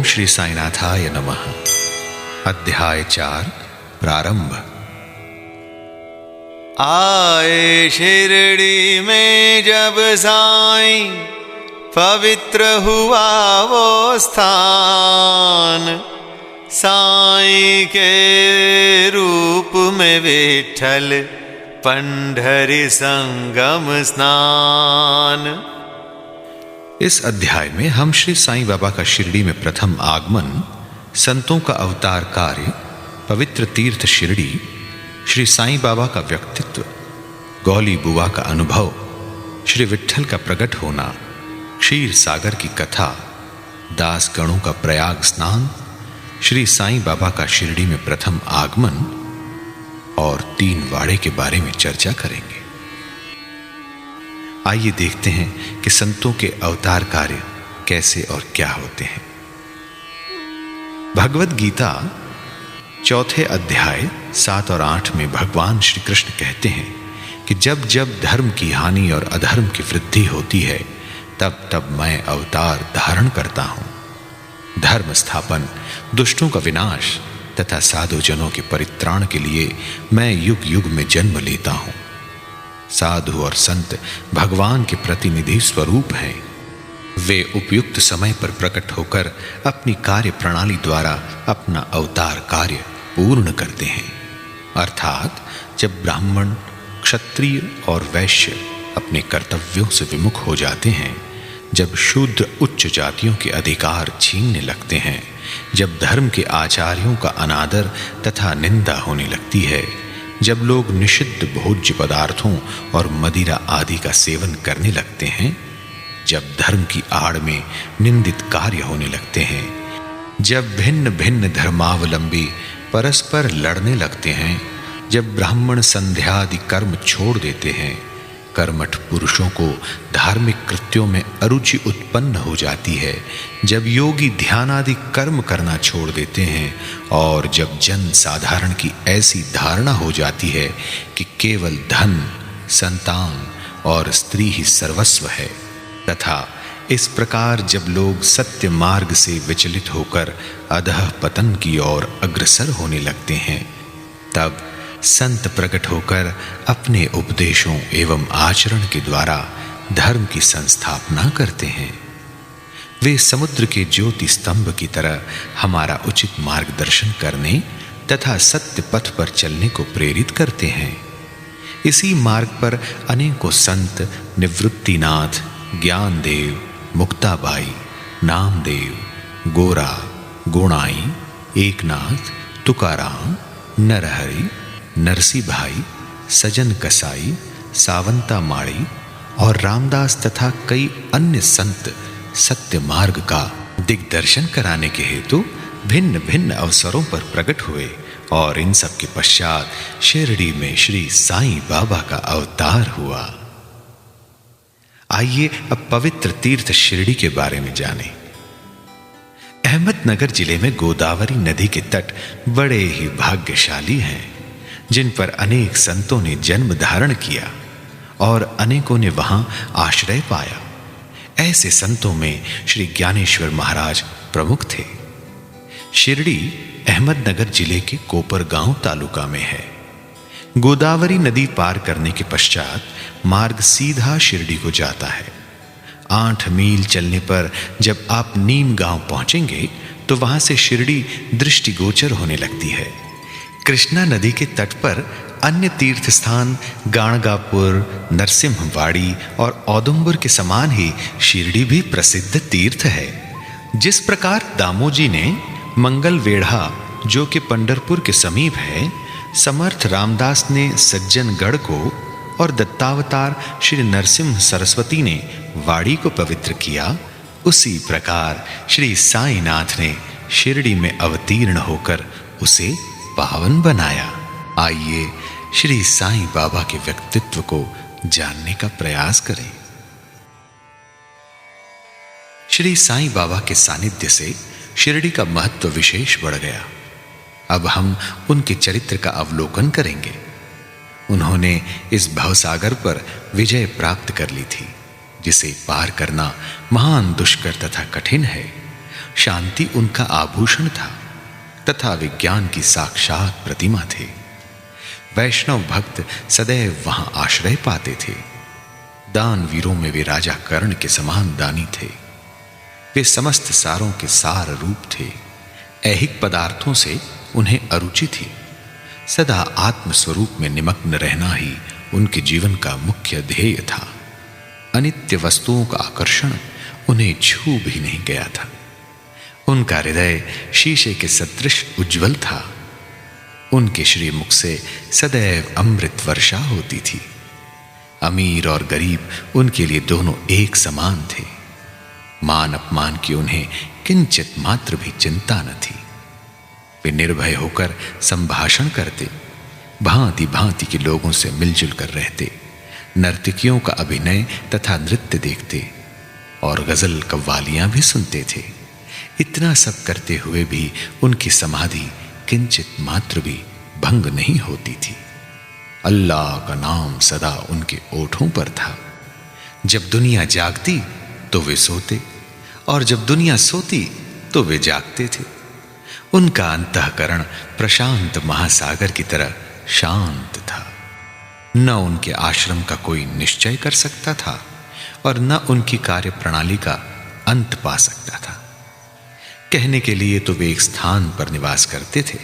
ओम श्री साईनाथाय नमः। अध्याय 4 प्रारंभ। आए शिरडी में जब साईं, पवित्र हुआ वो स्थान। साईं के रूप में विठ्ठल, पंढरी संगम स्नान। इस अध्याय में हम श्री साईं बाबा का शिरडी में प्रथम आगमन, संतों का अवतार कार्य, पवित्र तीर्थ शिरडी, श्री साईं बाबा का व्यक्तित्व, गौली बुआ का अनुभव, श्री विठ्ठल का प्रकट होना, क्षीर सागर की कथा, दास गणों का प्रयाग स्नान, श्री साईं बाबा का शिरडी में प्रथम आगमन और 3 वाड़े के बारे में चर्चा करेंगे। आइए देखते हैं कि संतों के अवतार कार्य कैसे और क्या होते हैं। भगवद गीता 4 अध्याय 7 और 8 में भगवान श्री कृष्ण कहते हैं कि जब जब धर्म की हानि और अधर्म की वृद्धि होती है, तब तब मैं अवतार धारण करता हूं। धर्म स्थापन, दुष्टों का विनाश तथा साधुजनों के परित्राण के लिए मैं युग युग में जन्म लेता हूं। साधु और संत भगवान के प्रतिनिधि स्वरूप हैं। वे उपयुक्त समय पर प्रकट होकर अपनी कार्य प्रणाली द्वारा अपना अवतार कार्य पूर्ण करते हैं। अर्थात जब ब्राह्मण, क्षत्रिय और वैश्य अपने कर्तव्यों से विमुख हो जाते हैं, जब शूद्र उच्च जातियों के अधिकार छीनने लगते हैं, जब धर्म के आचार्यों का अनादर तथा निंदा होने लगती है, जब लोग निषिद्ध भोज्य पदार्थों और मदिरा आदि का सेवन करने लगते हैं, जब धर्म की आड़ में निंदित कार्य होने लगते हैं, जब भिन्न भिन्न धर्मावलंबी परस्पर लड़ने लगते हैं, जब ब्राह्मण संध्यादि कर्म छोड़ देते हैं, कर्मठ पुरुषों को धार्मिक कृत्यों में अरुचि उत्पन्न हो जाती है, जब योगी ध्यान आदि कर्म करना छोड़ देते हैं और जब जन साधारण की ऐसी धारणा हो जाती है कि केवल धन, संतान और स्त्री ही सर्वस्व है, तथा इस प्रकार जब लोग सत्य मार्ग से विचलित होकर अधः पतन की ओर अग्रसर होने लगते हैं, तब संत प्रकट होकर अपने उपदेशों एवं आचरण के द्वारा धर्म की संस्थापना करते हैं। वे समुद्र के ज्योति स्तंभ की तरह हमारा उचित मार्गदर्शन करने तथा सत्य पथ पर चलने को प्रेरित करते हैं। इसी मार्ग पर अनेकों संत, निवृत्तिनाथ, ज्ञानदेव, मुक्ताबाई, नामदेव, गोरा, गोणाई, एकनाथ, तुकाराम, नरहरि, नरसी भाई, सजन कसाई, सावंता माड़ी और रामदास तथा कई अन्य संत सत्य मार्ग का दिग्दर्शन कराने के हेतु भिन्न भिन्न अवसरों पर प्रकट हुए और इन सब के पश्चात शिरडी में श्री साईं बाबा का अवतार हुआ। आइए अब पवित्र तीर्थ शिरडी के बारे में जानें। अहमदनगर जिले में गोदावरी नदी के तट बड़े ही भाग्यशाली हैं, जिन पर अनेक संतों ने जन्म धारण किया और अनेकों ने वहां आश्रय पाया। ऐसे संतों में श्री ज्ञानेश्वर महाराज प्रमुख थे। शिरडी अहमदनगर जिले के कोपरगांव तालुका में है। गोदावरी नदी पार करने के पश्चात मार्ग सीधा शिरडी को जाता है। 8 मील चलने पर जब आप नीम गांव पहुंचेंगे तो वहां से शिरडी दृष्टिगोचर होने लगती है। कृष्णा नदी के तट पर अन्य तीर्थ स्थान गाणगापुर, नरसिंहवाड़ी और औदुंबर के समान ही शिरडी भी प्रसिद्ध तीर्थ है। जिस प्रकार दामोजी ने मंगल वेढ़ा, जो कि पंढरपुर के समीप है, समर्थ रामदास ने सज्जनगढ़ को और दत्तावतार श्री नरसिंह सरस्वती ने वाड़ी को पवित्र किया, उसी प्रकार श्री साईनाथ ने शिरडी में अवतीर्ण होकर उसे पावन बनाया। आइए श्री साईं बाबा के व्यक्तित्व को जानने का प्रयास करें। श्री साईं बाबा के सानिध्य से शिरडी का महत्व विशेष बढ़ गया। अब हम उनके चरित्र का अवलोकन करेंगे। उन्होंने इस भवसागर पर विजय प्राप्त कर ली थी, जिसे पार करना महान दुष्कर तथा कठिन है। शांति उनका आभूषण था तथा विज्ञान की साक्षात प्रतिमा थे। वैष्णव भक्त सदैव वहां आश्रय पाते थे। दान वीरों में वे राजा कर्ण के समान दानी थे। वे समस्त सारों के सार रूप थे। ऐहिक पदार्थों से उन्हें अरुचि थी। सदा आत्म स्वरूप में निमग्न रहना ही उनके जीवन का मुख्य ध्येय था। अनित्य वस्तुओं का आकर्षण उन्हें छू भी नहीं गया था। उनका हृदय शीशे के सदृश उज्जवल था। उनके श्रीमुख से सदैव अमृत वर्षा होती थी। अमीर और गरीब उनके लिए दोनों एक समान थे। मान अपमान की उन्हें किंचित मात्र भी चिंता न थी। वे निर्भय होकर संभाषण करते, भांति भांति के लोगों से मिलजुल कर रहते, नर्तकियों का अभिनय तथा नृत्य देखते और गजल कव्वालियां भी सुनते थे। इतना सब करते हुए भी उनकी समाधि किंचित मात्र भी भंग नहीं होती थी। अल्लाह का नाम सदा उनके ओठों पर था। जब दुनिया जागती तो वे सोते और जब दुनिया सोती तो वे जागते थे। उनका अंतःकरण प्रशांत महासागर की तरह शांत था। न उनके आश्रम का कोई निश्चय कर सकता था और न उनकी कार्य प्रणाली का अंत पा सकता था। कहने के लिए तो वे एक स्थान पर निवास करते थे,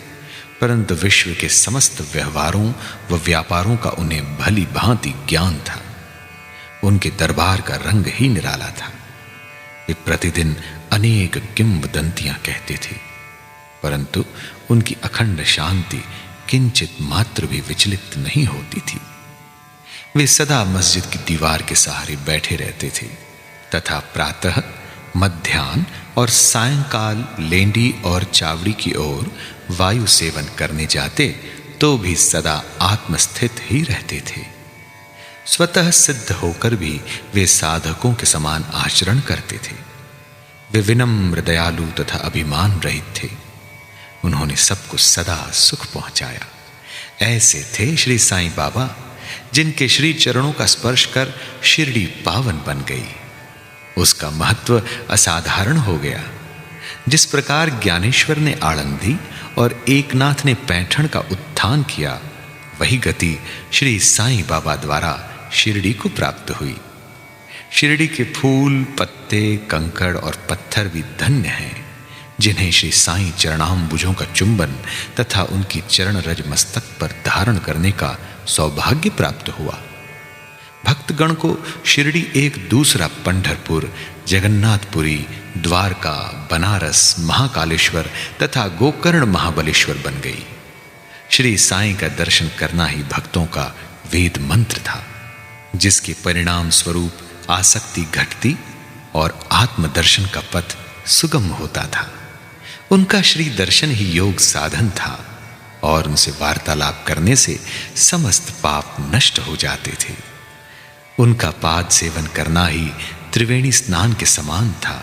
परंतु विश्व के समस्त व्यवहारों व व्यापारों का उन्हें भली भांति ज्ञान था। उनके दरबार का रंग ही निराला था। वे प्रतिदिन अनेक किंवदंतियां कहते थे, परंतु उनकी अखंड शांति किंचित मात्र भी विचलित नहीं होती थी। वे सदा मस्जिद की दीवार के सहारे बैठे रहते थे तथा प्रातः, मध्याह्न और सायंकाल लेंडी और चावड़ी की ओर वायु सेवन करने जाते तो भी सदा आत्मस्थित ही रहते थे। स्वतः सिद्ध होकर भी वे साधकों के समान आचरण करते थे। वे विनम्र, दयालु तथा अभिमान रहित थे। उन्होंने सबको सदा सुख पहुंचाया। ऐसे थे श्री साईं बाबा, जिनके श्री चरणों का स्पर्श कर शिरडी पावन बन गई। उसका महत्व असाधारण हो गया। जिस प्रकार ज्ञानेश्वर ने आळंदी और एकनाथ ने पैठण का उत्थान किया, वही गति श्री साईं बाबा द्वारा शिरडी को प्राप्त हुई। शिरडी के फूल, पत्ते, कंकड़ और पत्थर भी धन्य हैं, जिन्हें श्री साईं चरणाम्बुजों का चुंबन तथा उनकी चरण रज मस्तक पर धारण करने का सौभाग्य प्राप्त हुआ। भक्तगण को शिरडी एक दूसरा पंढरपुर, जगन्नाथपुरी, द्वारका, बनारस, महाकालेश्वर तथा गोकर्ण महाबलेश्वर बन गई। श्री साईं का दर्शन करना ही भक्तों का वेद मंत्र था, जिसके परिणाम स्वरूप आसक्ति घटती और आत्मदर्शन का पथ सुगम होता था। उनका श्री दर्शन ही योग साधन था और उनसे वार्तालाप करने से समस्त पाप नष्ट हो जाते थे। उनका पाद सेवन करना ही त्रिवेणी स्नान के समान था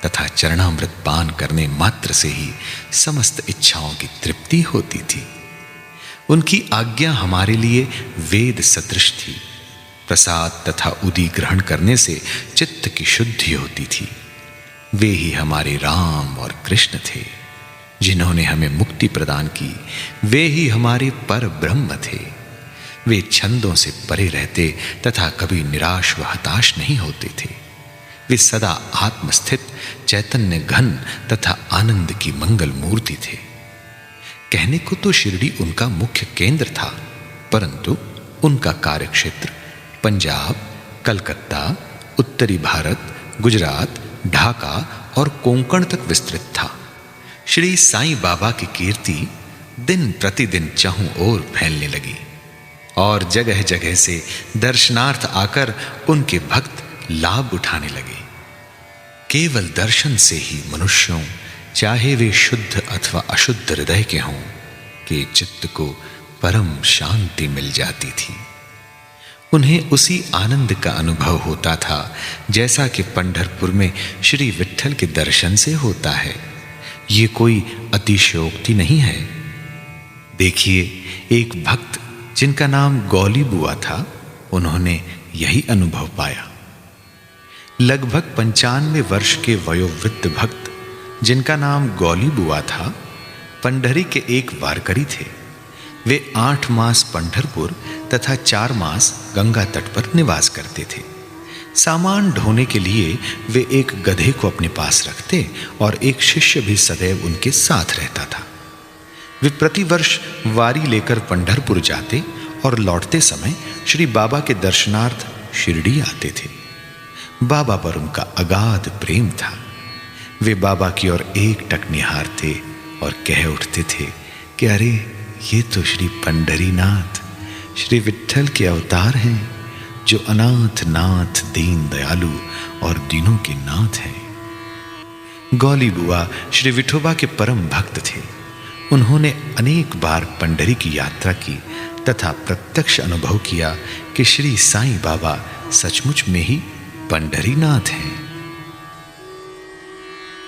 तथा चरणामृत पान करने मात्र से ही समस्त इच्छाओं की तृप्ति होती थी। उनकी आज्ञा हमारे लिए वेद सदृश थी। प्रसाद तथा उदी ग्रहण करने से चित्त की शुद्धि होती थी। वे ही हमारे राम और कृष्ण थे, जिन्होंने हमें मुक्ति प्रदान की। वे ही हमारे पर ब्रह्म थे। वे छंदों से परे रहते तथा कभी निराश व हताश नहीं होते थे। वे सदा आत्मस्थित, चैतन्य घन तथा आनंद की मंगल मूर्ति थे। कहने को तो शिरडी उनका मुख्य केंद्र था, परंतु उनका कार्यक्षेत्र पंजाब, कलकत्ता, उत्तरी भारत, गुजरात, ढाका और कोंकण तक विस्तृत था। श्री साईं बाबा की कीर्ति दिन प्रतिदिन चारों ओर फैलने लगी और जगह जगह से दर्शनार्थ आकर उनके भक्त लाभ उठाने लगे। केवल दर्शन से ही मनुष्यों, चाहे वे शुद्ध अथवा अशुद्ध हृदय के हों, के चित्त को परम शांति मिल जाती थी। उन्हें उसी आनंद का अनुभव होता था जैसा कि पंढरपुर में श्री विट्ठल के दर्शन से होता है। ये कोई अतिशयोक्ति नहीं है। देखिए, एक भक्त जिनका नाम गौली बुआ था, उन्होंने यही अनुभव पाया। लगभग 95 वर्ष के वयोवृद्ध भक्त जिनका नाम गौली बुआ था, पंढरी के एक वारकरी थे। वे 8 मास पंढरपुर तथा 4 मास गंगा तट पर निवास करते थे। सामान ढोने के लिए वे एक गधे को अपने पास रखते और एक शिष्य भी सदैव उनके साथ रहता था। वे प्रतिवर्ष वारी लेकर पंढरपुर जाते और लौटते समय श्री बाबा के दर्शनार्थ शिरडी आते थे। बाबा पर उनका अगाध प्रेम था। वे बाबा की ओर एकटक निहारते और कह उठते थे कि अरे, ये तो श्री पंढरीनाथ, श्री विट्ठल के अवतार हैं, जो अनाथ नाथ, दीन दयालु और दीनों के नाथ हैं। गौली बुआ श्री विठोबा के परम भक्त थे। उन्होंने अनेक बार पंढरी की यात्रा की तथा प्रत्यक्ष अनुभव किया कि श्री साईं बाबा सचमुच में ही पंढरीनाथ हैं।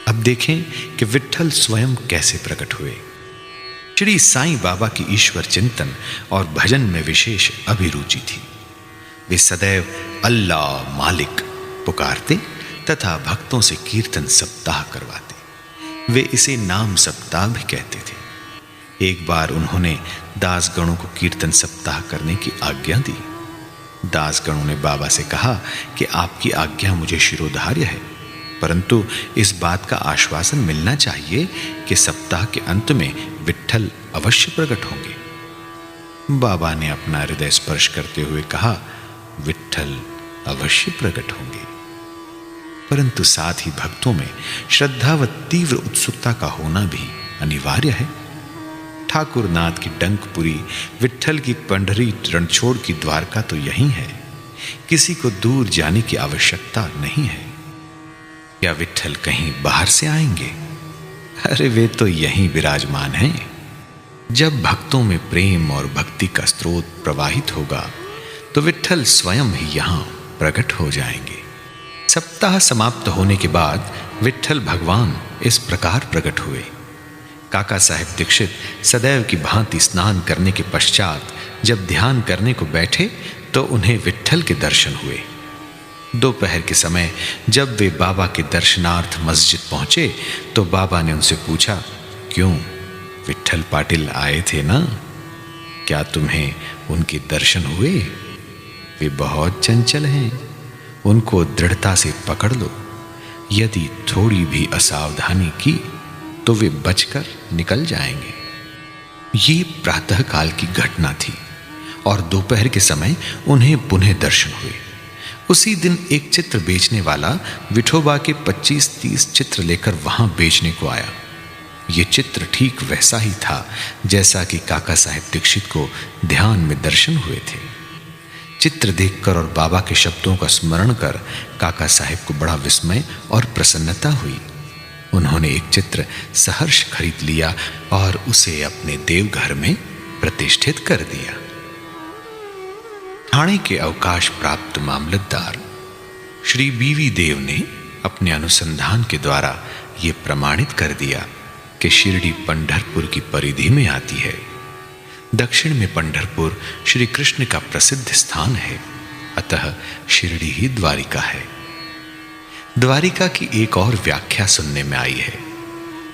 अब देखें कि विट्ठल स्वयं कैसे प्रकट हुए। श्री साईं बाबा की ईश्वर चिंतन और भजन में विशेष अभिरुचि थी। वे सदैव अल्लाह मालिक पुकारते तथा भक्तों से कीर्तन सप्ताह करवाते। वे इसे नाम सप्ताह भी कहते थे। एक बार उन्होंने दासगणों को कीर्तन सप्ताह करने की आज्ञा दी। दासगणों ने बाबा से कहा कि आपकी आज्ञा मुझे शिरोधार्य है, परंतु इस बात का आश्वासन मिलना चाहिए कि सप्ताह के अंत में विट्ठल अवश्य प्रकट होंगे। बाबा ने अपना हृदय स्पर्श करते हुए कहा, विट्ठल अवश्य प्रकट होंगे, परंतु साथ ही भक्तों में श्रद्धा व तीव्र उत्सुकता का होना भी अनिवार्य है। ठाकुरनाथ की डंकपुरी, विट्ठल की पंढरी रणछोड़ की द्वारका तो यही है। किसी को दूर जाने की आवश्यकता नहीं है। क्या विट्ठल कहीं बाहर से आएंगे? अरे, वे तो यहीं विराजमान हैं। जब भक्तों में प्रेम और भक्ति का स्रोत प्रवाहित होगा तो विट्ठल स्वयं ही यहां प्रकट हो जाएंगे। सप्ताह समाप्त होने के बाद विट्ठल भगवान इस प्रकार प्रकट हुए। काका साहेब दीक्षित सदैव की भांति स्नान करने के पश्चात जब ध्यान करने को बैठे तो उन्हें विट्ठल के दर्शन हुए। दोपहर के समय जब वे बाबा के दर्शनार्थ मस्जिद पहुंचे तो बाबा ने उनसे पूछा, क्यों, विट्ठल पाटिल आए थे ना? क्या तुम्हें उनके दर्शन हुए? वे बहुत चंचल हैं, उनको दृढ़ता से पकड़ लो। यदि थोड़ी भी असावधानी की तो वे बचकर निकल जाएंगे। ये प्रातः काल की घटना थी और दोपहर के समय उन्हें पुनः दर्शन हुए। उसी दिन एक चित्र बेचने वाला विठोबा के 25-30 चित्र लेकर वहां बेचने को आया। ये चित्र ठीक वैसा ही था जैसा कि काका साहेब दीक्षित को ध्यान में दर्शन हुए थे। चित्र देखकर और बाबा के शब्दों का स्मरण कर काका साहेब को बड़ा विस्मय और प्रसन्नता हुई। उन्होंने एक चित्र सहर्ष खरीद लिया और उसे अपने देवघर में प्रतिष्ठित कर दिया। ठाणे के अवकाश प्राप्त मामलतदार श्री बीवी देव ने अपने अनुसंधान के द्वारा यह प्रमाणित कर दिया कि शिरडी पंढरपुर की परिधि में आती है। दक्षिण में पंढरपुर श्री कृष्ण का प्रसिद्ध स्थान है, अतः शिरडी ही द्वारिका है। द्वारिका की एक और व्याख्या सुनने में आई है,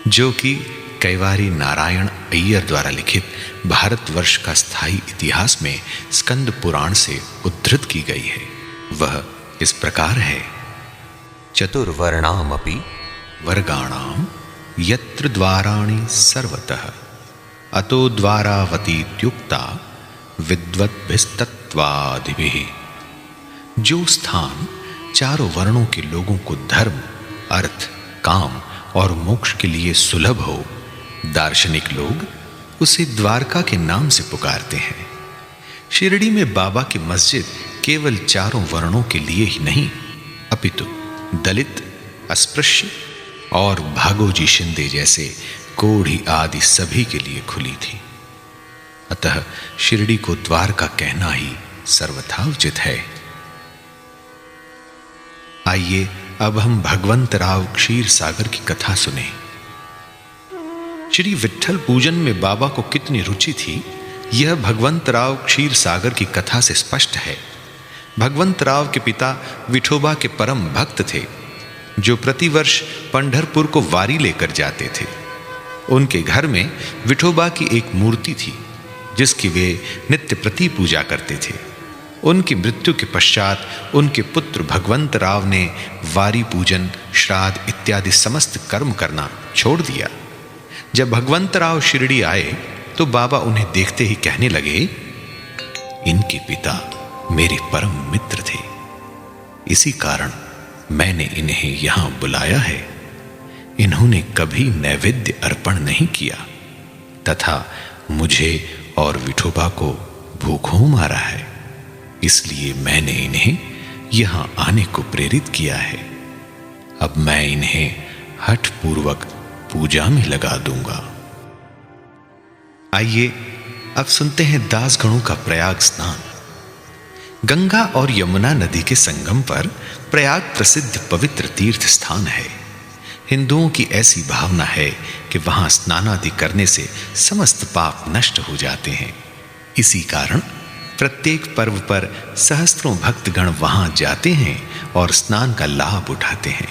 जो कि कैवारी नारायण अय्यर द्वारा लिखित भारतवर्ष का स्थायी इतिहास में स्कंद पुराण से उद्धृत की गई है। वह इस प्रकार है, चतुर्वर्णामपि वर्गाणाम यत्र द्वाराणि सर्वतः अतो द्वारावतीत्युक्ता विद्वद्भिस्तत्त्वादिभिः। जो स्थान चारों वर्णों के लोगों को धर्म, अर्थ, काम और मोक्ष के लिए सुलभ हो, दार्शनिक लोग उसे द्वारका के नाम से पुकारते हैं। शिरडी में बाबा की मस्जिद केवल चारों वर्णों के लिए ही नहीं, अपितु दलित, अस्पृश्य और भागोजी शिंदे जैसे कोढ़ी आदि सभी के लिए खुली थी। अतः शिरडी को द्वारका कहना ही सर्वथा उचित है। आइए अब हम भगवंत राव क्षीर सागर की कथा सुने। श्री विट्ठल पूजन में बाबा को कितनी रुचि थी, यह भगवंत राव क्षीर सागर की कथा से स्पष्ट है। भगवंत राव के पिता विठोबा के परम भक्त थे। जो प्रतिवर्ष पंढरपुर को वारी लेकर जाते थे। उनके घर में विठोबा की एक मूर्ति थी जिसकी वे नित्य प्रति पूजा करते थे। उनकी मृत्यु के पश्चात उनके पुत्र भगवंत राव ने वारी पूजन, श्राद्ध इत्यादि समस्त कर्म करना छोड़ दिया। जब भगवंत राव शिरडी आए तो बाबा उन्हें देखते ही कहने लगे, इनके पिता मेरे परम मित्र थे, इसी कारण मैंने इन्हें यहां बुलाया है। इन्होंने कभी नैवेद्य अर्पण नहीं किया तथा मुझे और विठोबा को भूखों मारा है, इसलिए मैंने इन्हें यहां आने को प्रेरित किया है। अब मैं इन्हें हठ पूर्वक पूजा में लगा दूंगा। आइए अब सुनते हैं दासगणों का प्रयाग स्नान। गंगा और यमुना नदी के संगम पर प्रयाग प्रसिद्ध पवित्र तीर्थ स्थान है। हिंदुओं की ऐसी भावना है कि वहां स्नानादि करने से समस्त पाप नष्ट हो जाते हैं। इसी कारण प्रत्येक पर्व पर सहस्त्रों भक्तगण वहां जाते हैं और स्नान का लाभ उठाते हैं।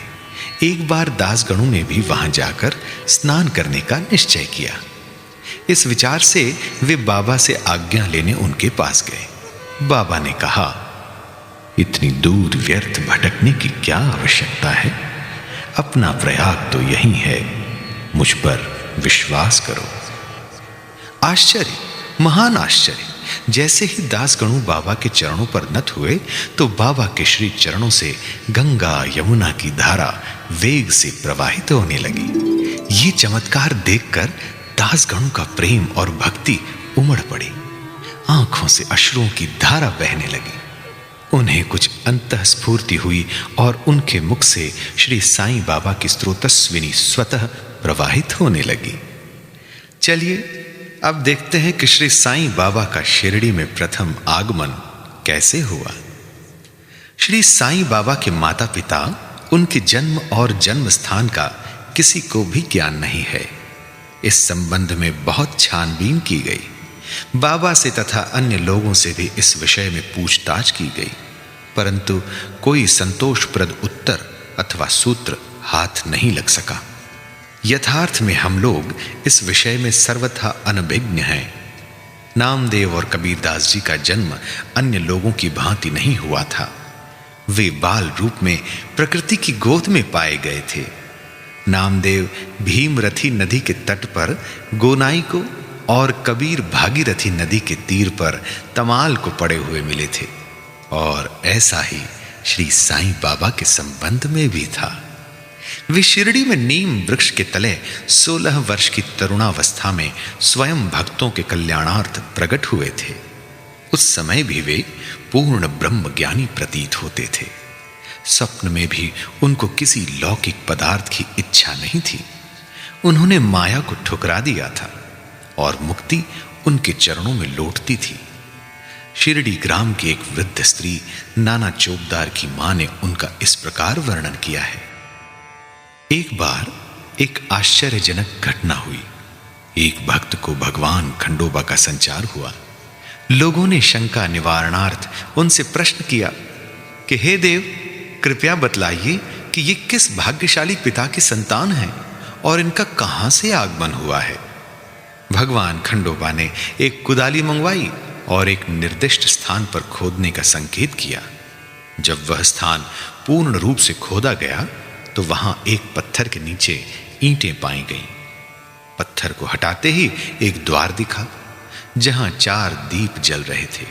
एक बार दासगणों ने भी वहां जाकर स्नान करने का निश्चय किया। इस विचार से वे बाबा से आज्ञा लेने उनके पास गए। बाबा ने कहा, इतनी दूर व्यर्थ भटकने की क्या आवश्यकता है? अपना प्रयाग तो यही है, मुझ पर विश्वास करो। आश्चर्य, महान आश्चर्य! जैसे ही दासगणों बाबा के चरणों पर नत हुए तो बाबा के श्री चरणों से गंगा यमुना की धारा वेग से प्रवाहित होने लगी। ये चमत्कार देखकर दासगणों का प्रेम और भक्ति उमड़ पड़ी। आंखों से अश्रुओं की धारा बहने लगी। उन्हें कुछ अंतःस्फूर्ति हुई और उनके मुख से श्री साईं बाबा की स्रोतस्विनी स्वतः प्रवाहित होने लगी। चलिए अब देखते हैं कि श्री साईं बाबा का शिरडी में प्रथम आगमन कैसे हुआ। श्री साईं बाबा के माता पिता, उनके जन्म और जन्म स्थान का किसी को भी ज्ञान नहीं है। इस संबंध में बहुत छानबीन की गई। बाबा से तथा अन्य लोगों से भी इस विषय में पूछताछ की गई, परंतु कोई संतोषप्रद उत्तर अथवा सूत्र हाथ नहीं लग सका। यथार्थ में हम लोग इस विषय में सर्वथा अनभिज्ञ हैं। नामदेव और कबीरदास जी का जन्म अन्य लोगों की भांति नहीं हुआ था। वे बाल रूप में प्रकृति की गोद में पाए गए थे। नामदेव भीमरथी नदी के तट पर गोनाई को और कबीर भागीरथी नदी के तीर पर तमाल को पड़े हुए मिले थे। और ऐसा ही श्री साईं बाबा के संबंध में भी था। वे शिरडी में नीम वृक्ष के तले 16 वर्ष की तरुणावस्था में स्वयं भक्तों के कल्याणार्थ प्रकट हुए थे। उस समय भी वे पूर्ण ब्रह्म ज्ञानी प्रतीत होते थे। स्वप्न में भी उनको किसी लौकिक पदार्थ की इच्छा नहीं थी। उन्होंने माया को ठुकरा दिया था और मुक्ति उनके चरणों में लौटती थी। शिरडी ग्राम की एक वृद्ध स्त्री नाना चौबदार की मां ने उनका इस प्रकार वर्णन किया है। एक बार एक आश्चर्यजनक घटना हुई। एक भक्त को भगवान खंडोबा का संचार हुआ। लोगों ने शंका निवारणार्थ उनसे प्रश्न किया कि हे देव, कृपया बतलाइए कि ये किस भाग्यशाली पिता की संतान हैं और इनका कहां से आगमन हुआ है। भगवान खंडोबा ने एक कुदाली मंगवाई और एक निर्दिष्ट स्थान पर खोदने का संकेत किया। जब वह स्थान पूर्ण रूप से खोदा गया तो वहां एक पत्थर के नीचे ईंटें पाई गईं। पत्थर को हटाते ही एक द्वार दिखा जहां 4 दीप जल रहे थे।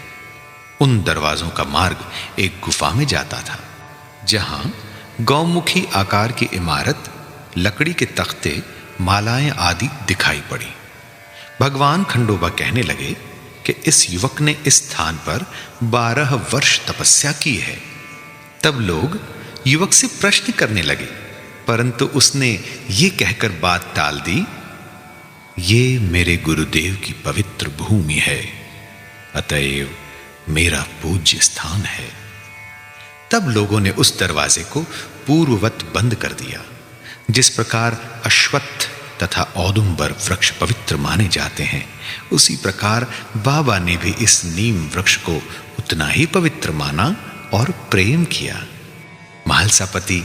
उन दरवाजों का मार्ग एक गुफा में जाता था जहां गौमुखी आकार की इमारत, लकड़ी के तख्ते, मालाएं आदि दिखाई पड़ी। भगवान खंडोबा कहने लगे कि इस युवक ने इस स्थान पर 12 वर्ष तपस्या की है। तब लोग युवक से प्रश्न करने लगे, परंतु उसने ये कहकर बात टाल दी, ये मेरे गुरुदेव की पवित्र भूमि है, अतएव मेरा पूज्य स्थान है। तब लोगों ने उस दरवाजे को पूर्ववत बंद कर दिया। जिस प्रकार अश्वत्थ तथा औदुंबर वृक्ष पवित्र माने जाते हैं, उसी प्रकार बाबा ने भी इस नीम वृक्ष को उतना ही पवित्र माना और प्रेम किया। महालसापति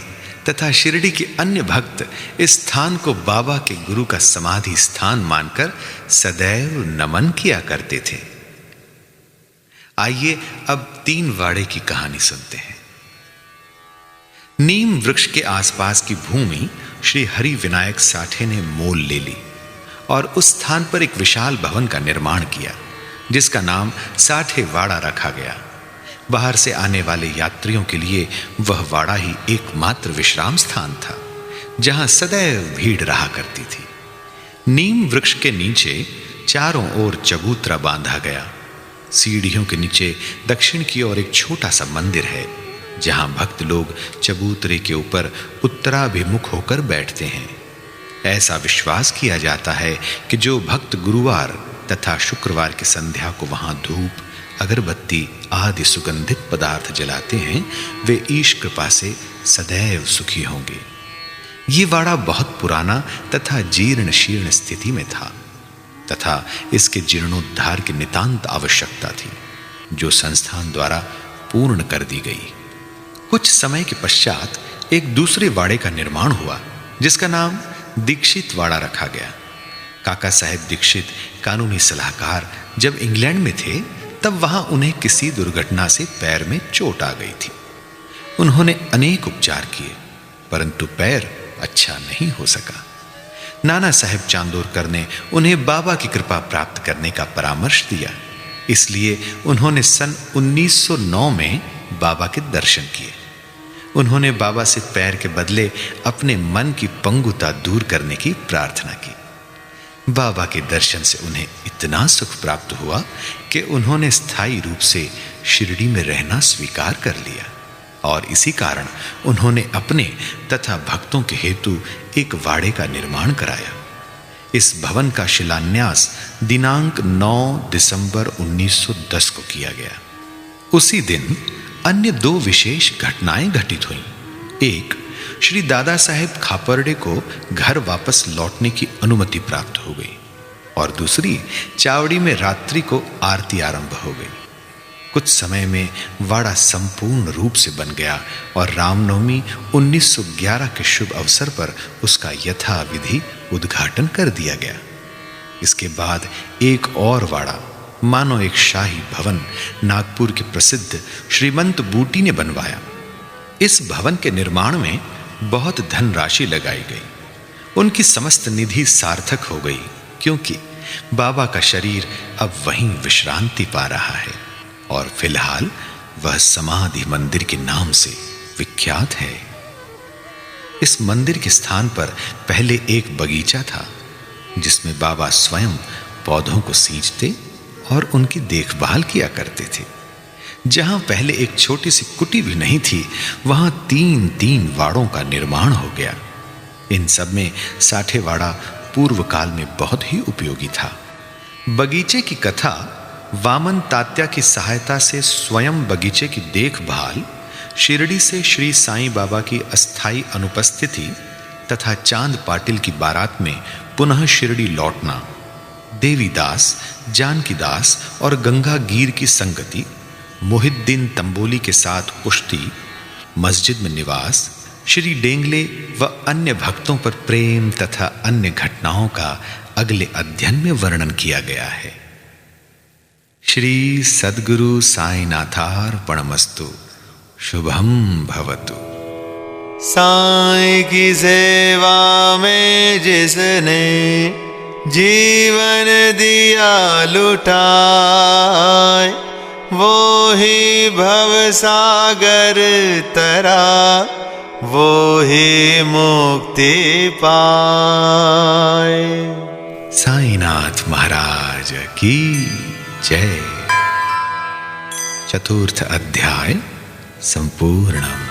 तथा शिरडी के अन्य भक्त इस स्थान को बाबा के गुरु का समाधि स्थान मानकर सदैव नमन किया करते थे। आइए अब 3 वाड़े की कहानी सुनते हैं। नीम वृक्ष के आसपास की भूमि श्री हरि विनायक साठे ने मोल ले ली और उस स्थान पर एक विशाल भवन का निर्माण किया, जिसका नाम साठे वाड़ा रखा गया। बाहर से आने वाले यात्रियों के लिए वह वाड़ा ही एकमात्र विश्राम स्थान था, जहां सदैव भीड़ रहा करती थी। नीम वृक्ष के नीचे चारों ओर चबूतरा बांधा गया। सीढ़ियों के नीचे दक्षिण की ओर एक छोटा सा मंदिर है, जहां भक्त लोग चबूतरे के ऊपर उत्तराभिमुख होकर बैठते हैं। ऐसा विश्वास किया जाता है कि जो भक्त गुरुवार तथा शुक्रवार की संध्या को वहां धूप, अगरबत्ती आदि सुगंधित पदार्थ जलाते हैं, वे ईश कृपा से सदैव सुखी होंगे। ये वाड़ा बहुत पुराना तथा जीर्ण शीर्ण स्थिति में था तथा इसके जीर्णोद्धार की नितांत आवश्यकता थी, जो संस्थान द्वारा पूर्ण कर दी गई। कुछ समय के पश्चात एक दूसरे वाड़े का निर्माण हुआ, जिसका नाम दीक्षित वाड़ा रखा गया। काका साहेब दीक्षित कानूनी सलाहकार जब इंग्लैंड में थे, तब वहां उन्हें किसी दुर्घटना से पैर में चोट आ गई थी। उन्होंने अनेक उपचार किए, परंतु पैर अच्छा नहीं हो सका। नाना साहेब चांदोरकर ने उन्हें बाबा की कृपा प्राप्त करने का परामर्श दिया, इसलिए उन्होंने सन 1909 में बाबा के दर्शन किए। उन्होंने बाबा से पैर के बदले अपने मन की पंगुता दूर करने की प्रार्थना की। बाबा के दर्शन से उन्हें इतना सुख प्राप्त हुआ कि उन्होंने स्थायी रूप से शिरडी में रहना स्वीकार कर लिया और इसी कारण उन्होंने अपने तथा भक्तों के हेतु एक वाड़े का निर्माण कराया। इस भवन का शिलान्यास दिनांक 9 दिसंबर 1910 को किया गया। उसी दिन अन्य 2 विशेष घटनाएं घटित हुईं। एक, श्री दादा साहेब खापर्डे को घर वापस लौटने की अनुमति प्राप्त हो गई और दूसरी, चावड़ी में रात्रि को आरती आरंभ हो गई। कुछ समय में वाड़ा संपूर्ण रूप से बन गया और रामनवमी 1911 के शुभ अवसर पर उसका यथाविधि उद्घाटन कर दिया गया। इसके बाद एक और वाड़ा, मानो एक शाही भवन, नागपुर के प्रसिद्ध श्रीमंत बूटी ने बनवाया। इस भवन के निर्माण में बहुत धनराशि लगाई गई। उनकी समस्त निधि सार्थक हो गई, क्योंकि बाबा का शरीर अब वहीं विश्रांति पा रहा है और फिलहाल वह समाधि मंदिर के नाम से विख्यात है। इस मंदिर के स्थान पर पहले एक बगीचा था, जिसमें बाबा स्वयं पौधों को सींचते और उनकी देखभाल किया करते थे। जहां पहले एक छोटी सी कुटी भी नहीं थी, वहां 3 वाड़ों का निर्माण हो गया। इन सब में साठे वाड़ा पूर्व काल में बहुत ही उपयोगी था। बगीचे की कथा वामन तात्या की सहायता से स्वयं बगीचे की देखभाल, शिरडी से श्री साईं बाबा की अस्थायी अनुपस्थिति तथा चांद पाटिल की बारात में पुनः शिरडी लौटना, देवीदास, जानकीदास और गंगा गीर की संगति, मोहिद्दीन तंबोली के साथ कुश्ती, मस्जिद में निवास, श्री डेंगले व अन्य भक्तों पर प्रेम तथा अन्य घटनाओं का अगले अध्ययन में वर्णन किया गया है। श्री सद्गुरु साईनाथार्पणमस्तु। शुभम भवतु। साईं की सेवा में जिसने जीवन दिया लुटाए, वो ही भवसागर तरा, वो ही मुक्ति पाए। साईनाथ महाराज की जय। चतुर्थ अध्याय संपूर्णम।